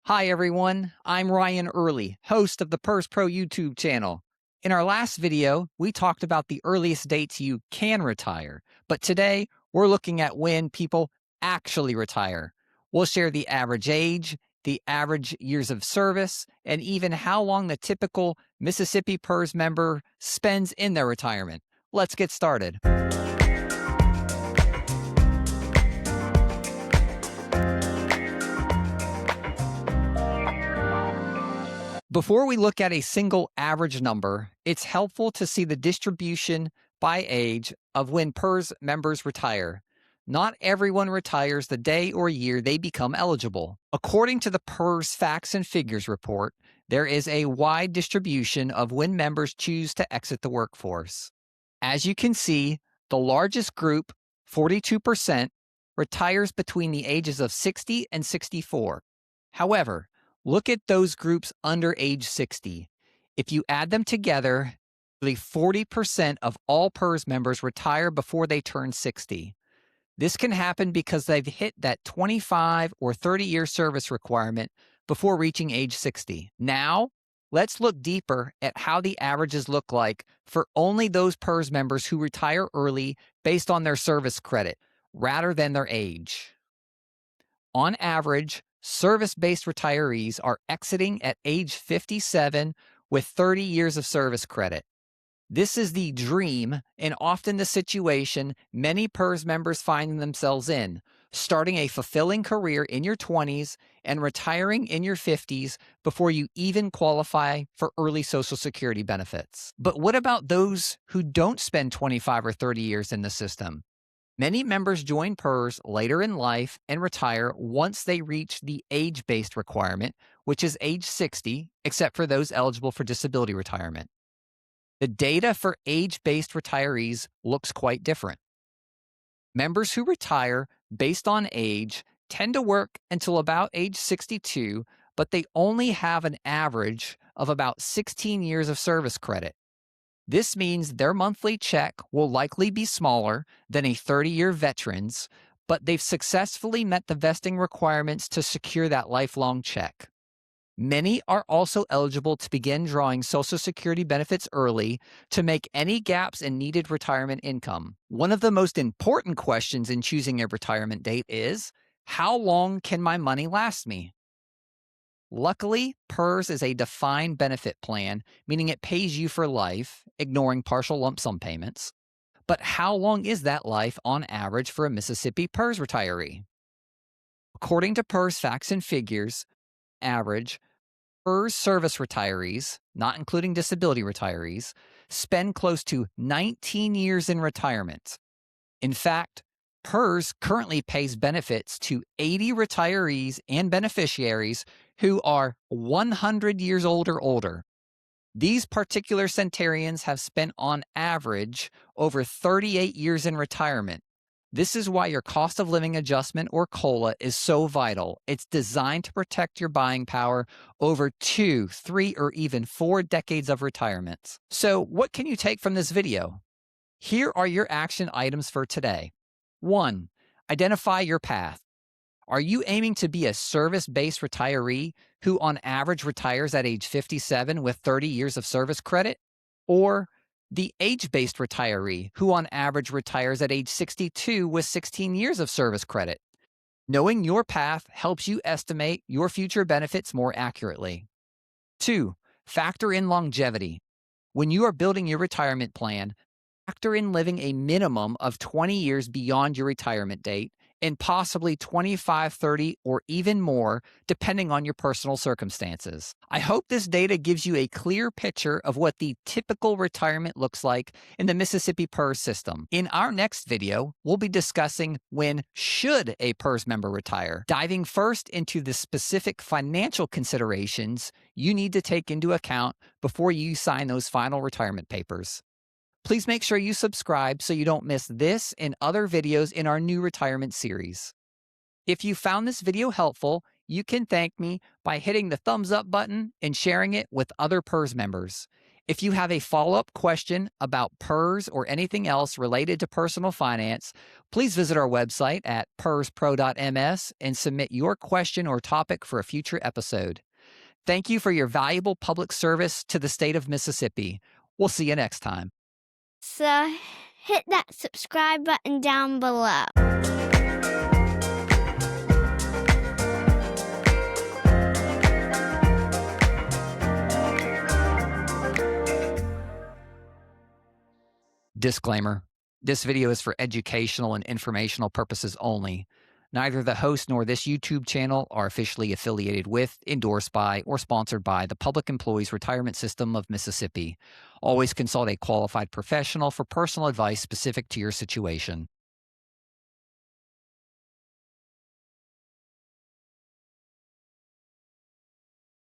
Hi, everyone. I'm Ryan Earley, host of the PERS Pro YouTube channel. In our last video, we talked about the earliest dates you can retire, but today we're looking at when people actually retire. We'll share the average age, the average years of service, and even how long the typical Mississippi PERS member spends in their retirement. Let's get started. Before we look at a single average number, it's helpful to see the distribution by age of when PERS members retire. Not everyone retires the day or year they become eligible. According to the PERS Facts and Figures report, there is a wide distribution of when members choose to exit the workforce. As you can see, the largest group, 42%, retires between the ages of 60 and 64. However, look at those groups under age 60. If you add them together, nearly 40% of all PERS members retire before they turn 60. This can happen because they've hit that 25 or 30-year service requirement before reaching age 60. Now, let's look deeper at how the averages look like for only those PERS members who retire early based on their service credit rather than their age. On average, service-based retirees are exiting at age 57 with 30 years of service credit. This is the dream and often the situation many PERS members find themselves in, starting a fulfilling career in your 20s and retiring in your 50s before you even qualify for early Social Security benefits. But what about those who don't spend 25 or 30 years in the system? Many members join PERS later in life and retire once they reach the age-based requirement, which is age 60, except for those eligible for disability retirement. The data for age-based retirees looks quite different. Members who retire based on age tend to work until about age 62, but they only have an average of about 16 years of service credit. This means their monthly check will likely be smaller than a 30-year veteran's, but they've successfully met the vesting requirements to secure that lifelong check. Many are also eligible to begin drawing Social Security benefits early to make any gaps in needed retirement income. One of the most important questions in choosing a retirement date is, how long can my money last me? Luckily, PERS is a defined benefit plan, meaning it pays you for life, ignoring partial lump sum payments. But how long is that life on average for a Mississippi PERS retiree? According to PERS Facts and Figures, average PERS service retirees, not including disability retirees, spend close to 19 years in retirement. In fact, PERS currently pays benefits to 80 retirees and beneficiaries who are 100 years old or older. These particular centenarians have spent on average over 38 years in retirement. This is why your cost of living adjustment, or COLA, is so vital. It's designed to protect your buying power over 2, 3, or even 4 decades of retirement. So what can you take from this video? Here are your action items for today. 1. Identify your path. Are you aiming to be a service-based retiree who on average retires at age 57 with 30 years of service credit? Or the age-based retiree who on average retires at age 62 with 16 years of service credit? Knowing your path helps you estimate your future benefits more accurately. 2. Factor in longevity. When you are building your retirement plan, factor in living a minimum of 20 years beyond your retirement date and possibly 25, 30, or even more, depending on your personal circumstances. I hope this data gives you a clear picture of what the typical retirement looks like in the Mississippi PERS system. In our next video, we'll be discussing when should a PERS member retire, diving first into the specific financial considerations you need to take into account before you sign those final retirement papers. Please make sure you subscribe so you don't miss this and other videos in our new retirement series. If you found this video helpful, you can thank me by hitting the thumbs up button and sharing it with other PERS members. If you have a follow-up question about PERS or anything else related to personal finance, please visit our website at perspro.ms and submit your question or topic for a future episode. Thank you for your valuable public service to the state of Mississippi. We'll see you next time. So hit that subscribe button down below. Disclaimer: this video is for educational and informational purposes only. Neither the host nor this YouTube channel are officially affiliated with, endorsed by, or sponsored by the Public Employees Retirement System of Mississippi. Always consult a qualified professional for personal advice specific to your situation.